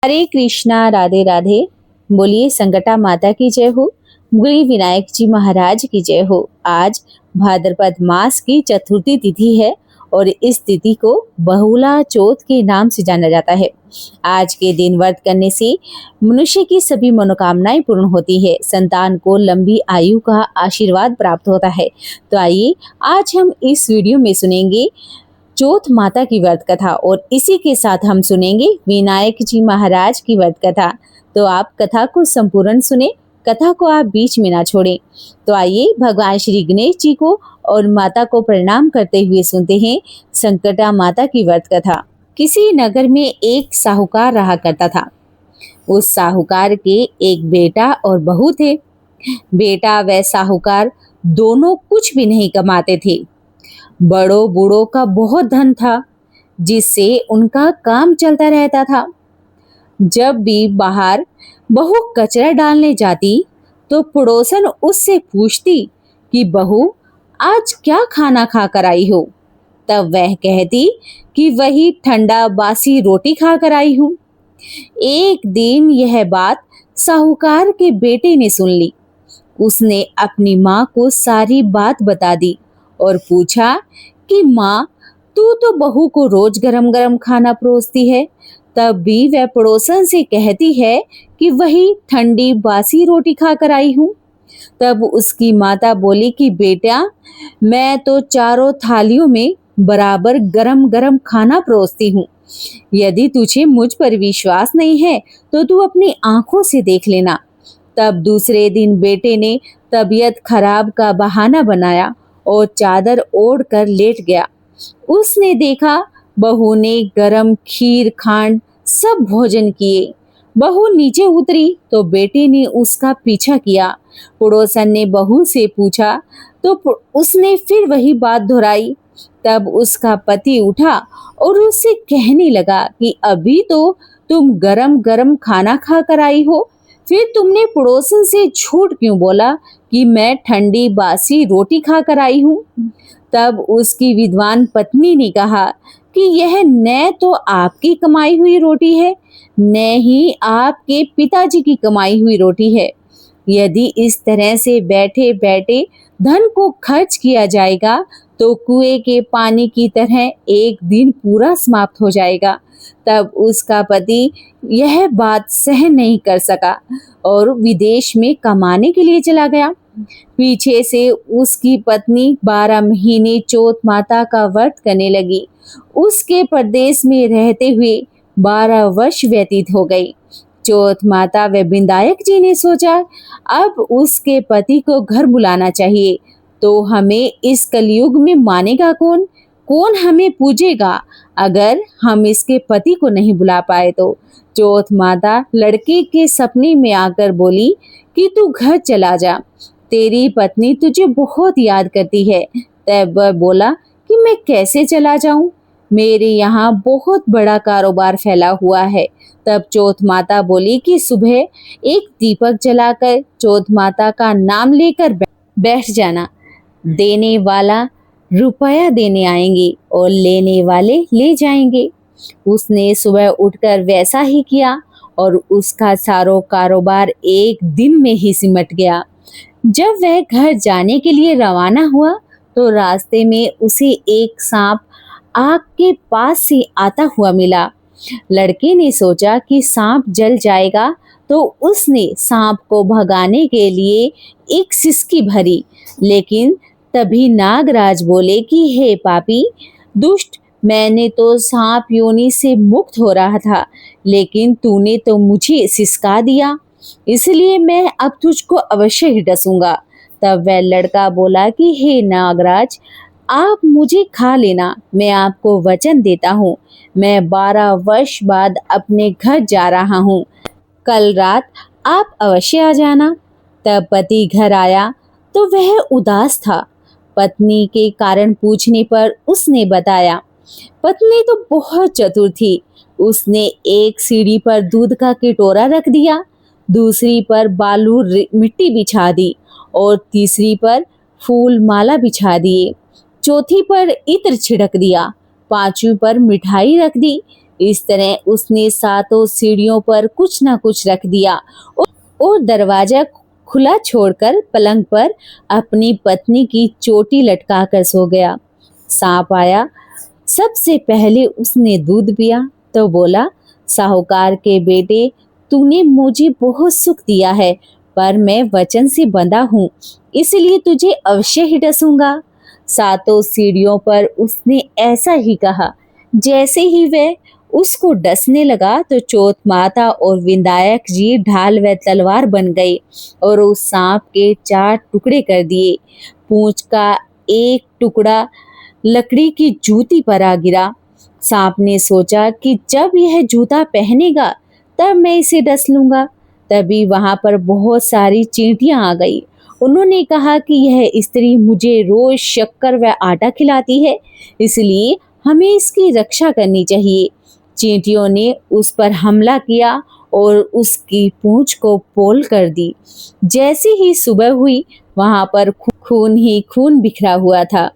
हरे कृष्णा, राधे राधे। बोलिए संकटा माता की जय हो, बोलिए विनायक जी महाराज की जय हो। आज भाद्रपद मास की चतुर्थी तिथि है और इस तिथि को बहुला चौथ के नाम से जाना जाता है। आज के दिन व्रत करने से मनुष्य की सभी मनोकामनाएं पूर्ण होती है, संतान को लंबी आयु का आशीर्वाद प्राप्त होता है। तो आइए आज हम इस वीडियो में सुनेंगे चौथ माता की व्रत कथा और इसी के साथ हम सुनेंगे विनायक जी महाराज की व्रत कथा। तो आप कथा को संपूर्ण सुने, कथा को आप बीच में ना छोड़ें। तो आइए भगवान श्री गणेश जी को और माता को प्रणाम करते हुए सुनते हैं संकटा माता की व्रत कथा। किसी नगर में एक साहूकार रहा करता था। उस साहूकार के एक बेटा और बहू थे। बेटा व साहूकार दोनों कुछ भी नहीं कमाते थे। बड़ों बूढ़ों का बहुत धन था, जिससे उनका काम चलता रहता था। जब भी बाहर बहू कचरा डालने जाती तो पड़ोसन उससे पूछती कि बहू आज क्या खाना खा कर आई हो। तब वह कहती कि वही ठंडा बासी रोटी खा कर आई हूँ। एक दिन यह बात साहूकार के बेटे ने सुन ली। उसने अपनी माँ को सारी बात बता दी और पूछा कि माँ, तू तो बहू को रोज गरम गरम खाना परोसती है, तब भी वह पड़ोसन से कहती है कि वही ठंडी बासी रोटी खा कर आई हूँ। तब उसकी माता बोली कि बेटा, मैं तो चारों थालियों में बराबर गरम गरम खाना परोसती हूँ। यदि तुझे मुझ पर विश्वास नहीं है तो तू अपनी आंखों से देख लेना। तब दूसरे दिन बेटे ने तबीयत खराब का बहाना बनाया और चादर ओढ़ कर लेट गया। उसने देखा बहू ने गरम खीर खांड सब भोजन किए। बहू नीचे उतरी तो बेटे ने उसका पीछा किया। पड़ोसन ने बहू से पूछा तो उसने फिर वही बात दोहराई। तब उसका पति उठा और उससे कहने लगा कि अभी तो तुम गरम गरम खाना खा कर आई हो, फिर तुमने पड़ोसन से झूठ क्यों बोला कि मैं ठंडी बासी रोटी खा कर आई हूँ। तब उसकी विद्वान पत्नी ने कहा कि यह न तो आपकी कमाई हुई रोटी है, न ही आपके पिताजी की कमाई हुई रोटी है। यदि इस तरह से बैठे बैठे धन को खर्च किया जाएगा तो कुएं के पानी की तरह एक दिन पूरा समाप्त हो जाएगा। तब उसका पति यह बात सहन नहीं कर सका और विदेश में कमाने के लिए चला गया। पीछे से उसकी पत्नी 12 महीने चौथ माता का व्रत करने लगी। उसके परदेश में रहते हुए 12 वर्ष व्यतीत हो गई। चौथ माता व विनायक जी ने सोचा अब उसके पति को घर बुलाना चाहिए, तो हमें इस कलयुग में मानेगा कौन, कौन हमें पूजेगा अगर हम इसके पति को नहीं बुला पाए तो। चौथ माता लड़के के सपने में आकर बोली कि तू घर चला जा, तेरी पत्नी तुझे बहुत याद करती है। तब वह बोला कि मैं कैसे चला जाऊं, मेरे यहाँ बहुत बड़ा कारोबार फैला हुआ है। तब चौथ माता बोली कि सुबह एक दीपक जलाकर चौथ माता का नाम लेकर बैठ जाना। देने वाला रुपया देने आएंगे और लेने वाले ले जाएंगे। उसने सुबह उठकर वैसा ही किया और उसका सारा कारोबार एक दिन में ही सिमट गया। जब वह घर जाने के लिए रवाना हुआ तो रास्ते में उसे एक सांप आग के पास से आता हुआ मिला। लड़के ने सोचा कि सांप जल जाएगा, तो उसने सांप को भगाने के लिए एक सिसकी भरी। लेकिन तभी नागराज बोले कि हे पापी दुष्ट, मैंने तो सांप योनि से मुक्त हो रहा था, लेकिन तूने तो मुझे सिसका दिया, इसलिए मैं अब तुझको अवश्य ही डसूंगा। तब वह लड़का बोला कि हे नागराज, आप मुझे खा लेना, मैं आपको वचन देता हूँ, मैं 12 वर्ष बाद अपने घर जा रहा हूँ, कल रात आप अवश्य आ जाना। तब पति घर आया तो वह उदास था। पत्नी के कारण पूछने पर उसने बताया। पत्नी तो बहुत चतुर थी। उसने एक सीढ़ी पर दूध का कटोरा रख दिया, दूसरी पर बालू मिट्टी बिछा दी और तीसरी पर फूल माला बिछा दिए, चौथी पर इत्र छिड़क दिया, पांचवी पर मिठाई रख दी, इस तरह उसने सातों सीढ़ियों पर कुछ न कुछ रख दिया और दरवाजा खुला छोड़कर पलंग पर अपनी पत्नी की चोटी लटकाकर सो गया। सांप आया, सबसे पहले उसने दूध पिया तो बोला, साहूकार के बेटे, तूने मुझे बहुत सुख दिया है, पर मैं वचन से बंधा हूँ, इसलिए तुझे अवश्य ही डसूंगा। सातों सीढ़ियों पर उसने ऐसा ही कहा। जैसे ही वह उसको डसने लगा तो चौथ माता और विनायक जी ढाल व तलवार बन गए और उस सांप के 4 टुकड़े कर दिए। पूंछ का एक टुकड़ा लकड़ी की जूती पर आ गिरा। सांप ने सोचा कि जब यह जूता पहनेगा तब मैं इसे डस लूंगा। तभी वहां पर बहुत सारी चींटियां आ गई। उन्होंने कहा कि यह स्त्री मुझे रोज शक्कर व आटा खिलाती है, इसलिए हमें इसकी रक्षा करनी चाहिए। चींटियों ने उस पर हमला किया और उसकी पूंछ को पोल कर दी। जैसे ही सुबह हुई वहां पर खून ही खून बिखरा हुआ था।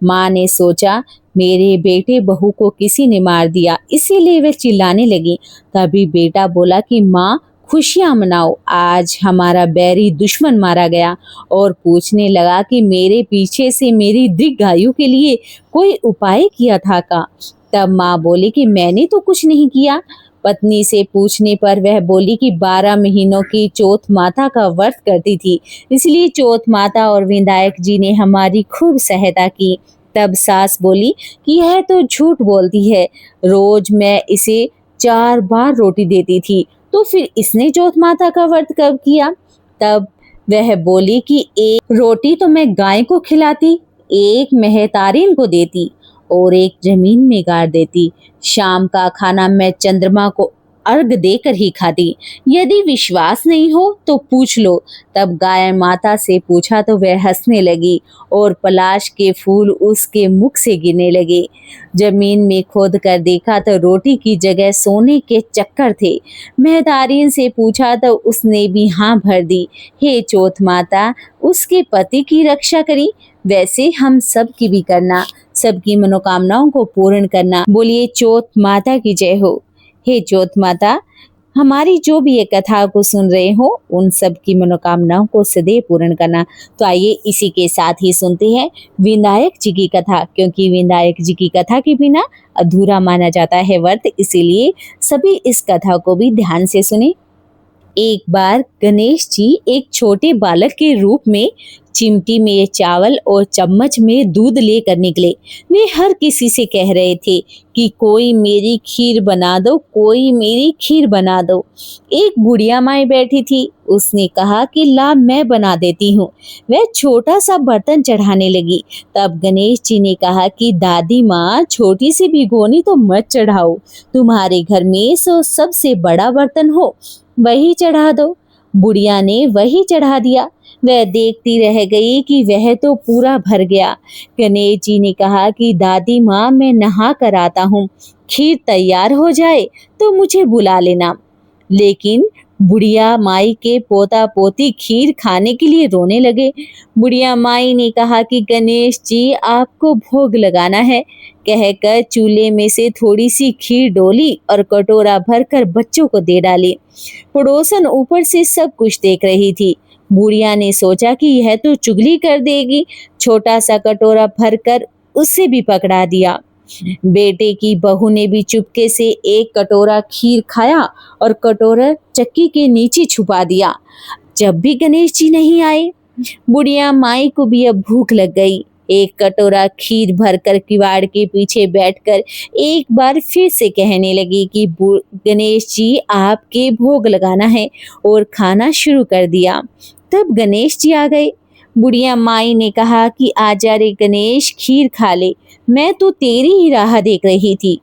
माँ ने सोचा, मेरे बेटे बहू को किसी ने मार दिया, इसीलिए वे चिल्लाने लगी। तभी बेटा बोला कि माँ, खुशियां मनाओ, आज हमारा बैरी दुश्मन मारा गया। और पूछने लगा कि मेरे पीछे से मेरी दीर्घायु के लिए कोई उपाय किया था का। तब माँ बोली कि मैंने तो कुछ नहीं किया। पत्नी से पूछने पर वह बोली कि 12 महीनों की चौथ माता का व्रत करती थी, इसलिए चौथ माता और विनायक जी ने हमारी खूब सहायता की। तब सास बोली कि यह तो झूठ बोलती है, रोज मैं इसे 4 बार रोटी देती थी, तो फिर इसने चौथ माता का व्रत कब किया? तब वह बोली कि एक रोटी तो मैं गाय को खिलाती, एक मेहतारीन को देती और एक जमीन में गाड़ देती। शाम का खाना मैं चंद्रमा को अर्घ देकर ही खाती। यदि विश्वास नहीं हो तो पूछ लो। तब गाय माता से पूछा तो वह हंसने लगी और पलाश के फूल उसके मुख से गिरने लगे। जमीन में खोद कर देखा तो रोटी की जगह सोने के चक्कर थे। मेहतारीन से पूछा तो उसने भी हाँ भर दी। हे चौथ माता, उसके पति की रक्षा करी, वैसे हम सब की भी करना, सबकी मनोकामनाओं को पूर्ण करना। बोलिए चौथ माता की जय हो। हे चौथ माता, हमारी जो भी ये कथा को सुन रहे हो उन सब की मनोकामनाओं को सदैव पूर्ण करना। तो आइए इसी के साथ ही सुनते हैं विनायक जी की कथा, क्योंकि विनायक जी की कथा के बिना अधूरा माना जाता है व्रत, इसीलिए सभी इस कथा को भी ध्यान से सुने। एक बार गणेश जी एक छोटे बालक के रूप में चिमटी में चावल और चम्मच में दूध लेकर निकले। वे हर किसी से कह रहे थे कि कोई मेरी खीर बना दो, कोई मेरी खीर बना दो। एक बुढ़िया माई बैठी थी, उसने कहा कि ला मैं बना देती हूँ। वह छोटा सा बर्तन चढ़ाने लगी। तब गणेश जी ने कहा कि दादी माँ, छोटी सी भिगोनी तो मत चढ़ाओ, तुम्हारे घर में सबसे बड़ा बर्तन हो वही चढ़ा दो। बुढ़िया ने वही चढ़ा दिया। वह देखती रह गई कि वह तो पूरा भर गया। गणेश जी ने कहा कि दादी माँ, मैं नहा कर आता हूँ, खीर तैयार हो जाए तो मुझे बुला लेना। लेकिन बुढ़िया माई के पोता पोती खीर खाने के लिए रोने लगे। बुढ़िया माई ने कहा कि गणेश जी, आपको भोग लगाना है, कहकर चूल्हे में से थोड़ी सी खीर डोली और कटोरा भरकर बच्चों को दे डाली। पड़ोसन ऊपर से सब कुछ देख रही थी। बुढ़िया ने सोचा कि यह तो चुगली कर देगी, छोटा सा कटोरा भरकर उसे भी पकड़ा दिया। बेटे की बहू ने भी चुपके से एक कटोरा खीर खाया और कटोरा चक्की के नीचे छुपा दिया। जब भी गणेश जी नहीं आए, बुढ़िया माई को भी अब भूख लग गई। एक कटोरा खीर भरकर किवाड़ के पीछे बैठकर एक बार फिर से कहने लगी कि गणेश जी, आपके भोग लगाना है, और खाना शुरू कर दिया। तब गणेश जी आ गए। बुढ़िया माई ने कहा कि आजा रे गणेश, खीर खा ले, मैं तो तेरी ही राह देख रही थी।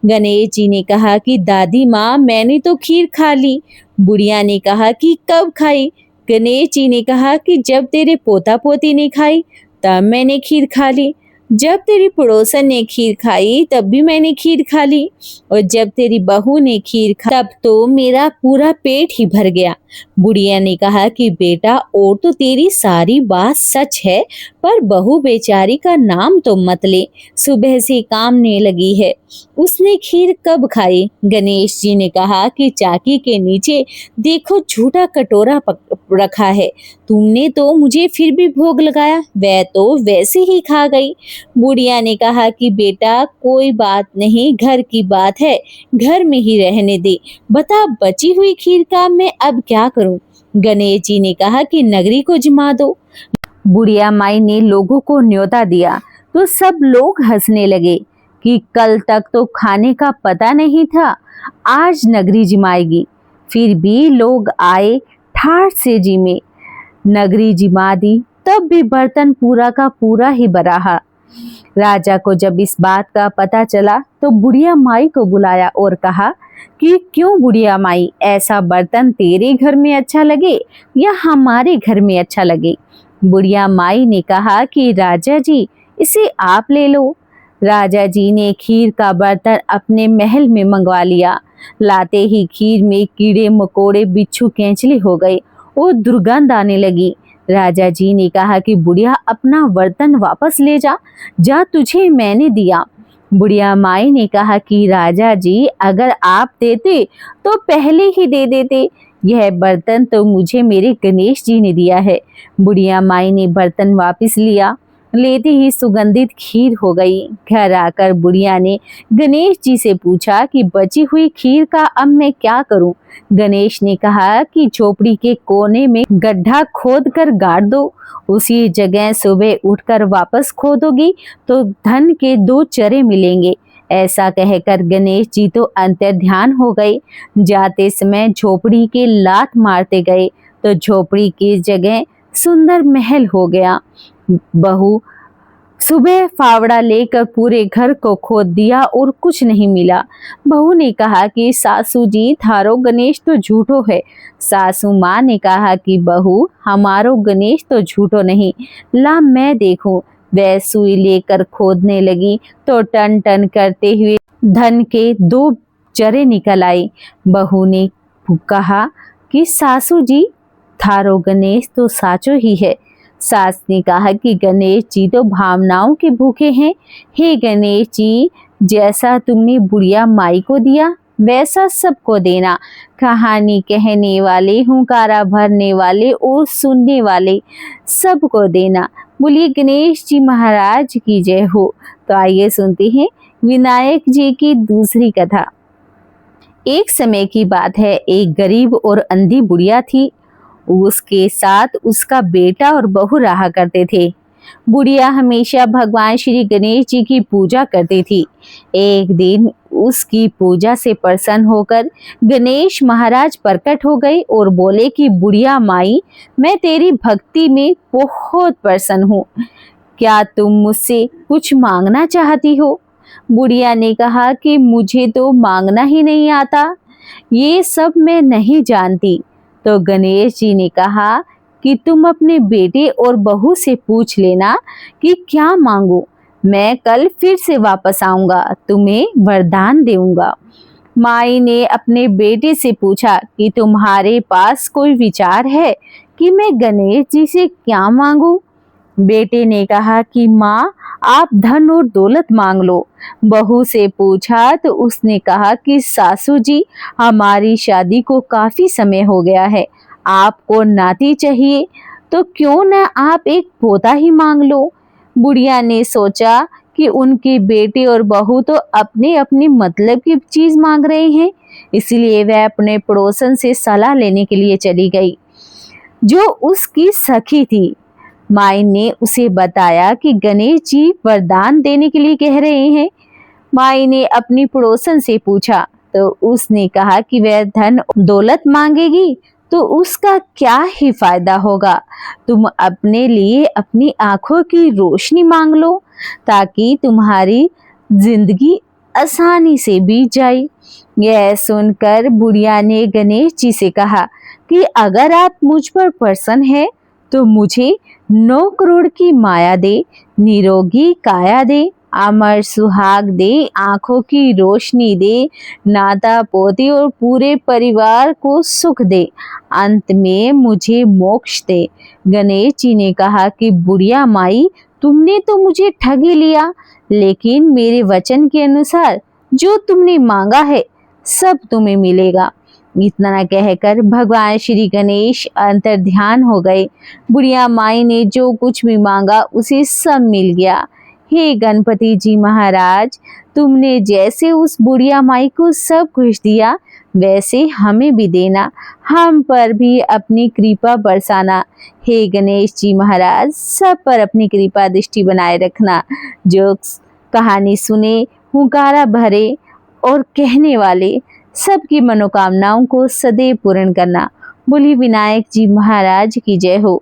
गणेश जी ने कहा कि दादी माँ, मैंने तो खीर खा ली। बुढ़िया ने कहा कि कब खाई? गणेश जी ने कहा कि जब तेरे पोता पोती ने खाई तब मैंने खीर खा ली। जब तेरी पड़ोसन ने खीर खाई तब भी मैंने खीर खा ली, और जब तेरी बहू ने खीर खा तब तो मेरा पूरा पेट ही भर गया। बुढ़िया ने कहा कि बेटा, और तो तेरी सारी बात सच है, पर बहू बेचारी का नाम तो मत ले, सुबह से कामने लगी है। उसने खीर कब खाई? गणेश जी ने कहा कि चाकी के नीचे देखो, झूठा कटोरा रखा है, तुमने तो मुझे फिर भी भोग लगाया, वह तो वैसे ही खा गई। बुढ़िया ने कहा कि बेटा, कोई बात नहीं, घर की बात है, घर में ही रहने दे। बता, बची हुई खीर का मैं अब क्या करूं? गणेश जी ने कहा कि नगरी को जिमा दो। बुढ़िया माई ने लोगों को न्योता दिया तो सब लोग हंसने लगे कि कल तक तो खाने का पता नहीं था, आज नगरी जिमाएगी। फिर भी लोग आए, ठाठ से जिमे, नगरी जिमा दी, तब भी बर्तन पूरा का पूरा ही बराहा। राजा को जब इस बात का पता चला तो बुढ़िया माई को बुलाया और कहा कि क्यों बुढ़िया माई, ऐसा बर्तन तेरे घर में अच्छा लगे या हमारे घर में अच्छा लगे? बुढ़िया माई ने कहा कि राजा जी, इसे आप ले लो। राजा जी ने खीर का बर्तन अपने महल में मंगवा लिया। लाते ही खीर में कीड़े मकोड़े, बिच्छू केंचले हो गए और दुर्गंध आने लगी। राजा जी ने कहा कि बुढ़िया, अपना बर्तन वापस ले जा, जा, तुझे मैंने दिया। बुढ़िया माई ने कहा कि राजा जी, अगर आप देते तो पहले ही दे देते, यह बर्तन तो मुझे मेरे गणेश जी ने दिया है। बुढ़िया माई ने बर्तन वापस लिया, लेते ही सुगंधित खीर हो गई। घर आकर बुढ़िया ने गणेश जी से पूछा कि बची हुई खीर का अब मैं क्या करूं? गणेश ने कहा कि झोपड़ी के कोने में गड्ढा खोद कर गाड़ दो, उसी जगह सुबह उठकर वापस खोदोगी तो धन के 2 चरे मिलेंगे। ऐसा कहकर गणेश जी तो अंतर्ध्यान हो गए। जाते समय झोपड़ी के लात मारते गए तो झोपड़ी की जगह सुंदर महल हो गया। बहू सुबह फावड़ा लेकर पूरे घर को खोद दिया और कुछ नहीं मिला। बहू ने कहा कि सासू जी, थारो गणेश तो झूठो है। सासू माँ ने कहा कि बहू, हमारो गणेश तो झूठो नहीं, ला मैं देखूं। वह सुई लेकर खोदने लगी तो टन टन करते हुए धन के 2 चरे निकल आई। बहू ने कहा कि सासू जी, थारो गणेश तो साचो ही है। सास ने कहा कि गणेश जी तो भावनाओं के भूखे हैं। हे गणेश जी, जैसा तुमने बुढ़िया माई को दिया वैसा सबको देना। कहानी कहने वाले, हुंकारा भरने वाले और सुनने वाले सबको देना। बोलिए गणेश जी महाराज की जय हो। तो आइए सुनते हैं विनायक जी की दूसरी कथा। एक समय की बात है, एक गरीब और अंधी बुढ़िया थी। उसके साथ उसका बेटा और बहू रहा करते थे। बुढ़िया हमेशा भगवान श्री गणेश जी की पूजा करती थी। एक दिन उसकी पूजा से प्रसन्न होकर गणेश महाराज प्रकट हो गए और बोले कि बुढ़िया माई, मैं तेरी भक्ति में बहुत प्रसन्न हूँ, क्या तुम मुझसे कुछ मांगना चाहती हो? बुढ़िया ने कहा कि मुझे तो मांगना ही नहीं आता, ये सब मैं नहीं जानती। तो गणेश जी ने कहा कि तुम अपने बेटे और बहू से पूछ लेना कि क्या मांगो, मैं कल फिर से वापस आऊंगा, तुम्हें वरदान दूंगा। माई ने अपने बेटे से पूछा कि तुम्हारे पास कोई विचार है कि मैं गणेश जी से क्या मांगू? बेटे ने कहा कि माँ, आप धन और दौलत मांग लो। बहू से पूछा तो उसने कहा कि सासू जी, हमारी शादी को काफी समय हो गया है, आपको नाती चाहिए, तो क्यों न आप एक पोता ही मांग लो। बुढ़िया ने सोचा कि उनके बेटे और बहू तो अपने अपने मतलब की चीज मांग रहे हैं, इसलिए वह अपने पड़ोसन से सलाह लेने के लिए चली गई, जो उसकी सखी थी। माई ने उसे बताया कि गणेश जी वरदान देने के लिए कह रहे हैं। माई ने अपनी पड़ोसन से पूछा तो उसने कहा कि वह धन दौलत मांगेगी तो उसका क्या ही फायदा होगा, तुम अपने लिए अपनी आंखों की रोशनी मांग लो, ताकि तुम्हारी जिंदगी आसानी से बीत जाए। यह सुनकर बुढ़िया ने गणेश जी से कहा कि अगर आप मुझ पर प्रसन्न हैं तो मुझे 9 करोड़ की माया दे, निरोगी काया दे, अमर सुहाग दे, आंखों की रोशनी दे, नाता पोती और पूरे परिवार को सुख दे, अंत में मुझे मोक्ष दे। गणेश जी ने कहा कि बुढ़िया माई, तुमने तो मुझे ठग ही लिया, लेकिन मेरे वचन के अनुसार जो तुमने मांगा है सब तुम्हें मिलेगा। इतना कहकर भगवान श्री गणेश अंतर ध्यान हो गए। बुढ़िया माई ने जो कुछ भी मांगा उसे सब मिल गया। हे गणपति जी महाराज, तुमने जैसे उस बुढ़िया माई को सब कुछ दिया, वैसे हमें भी देना, हम पर भी अपनी कृपा बरसाना। हे गणेश जी महाराज, सब पर अपनी कृपा दृष्टि बनाए रखना। जो कहानी सुने, हुंकारा भरे और कहने वाले सबकी मनोकामनाओं को सदैव पूर्ण करना। बोली विनायक जी महाराज की जय हो।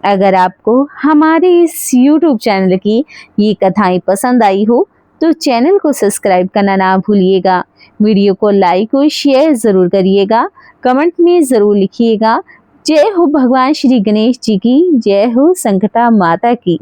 अगर आपको हमारे इस YouTube चैनल की ये कथाएं पसंद आई हो तो चैनल को सब्सक्राइब करना ना भूलिएगा। वीडियो को लाइक और शेयर ज़रूर करिएगा। कमेंट में ज़रूर लिखिएगा। जय हो भगवान श्री गणेश जी की, जय हो संकटा माता की।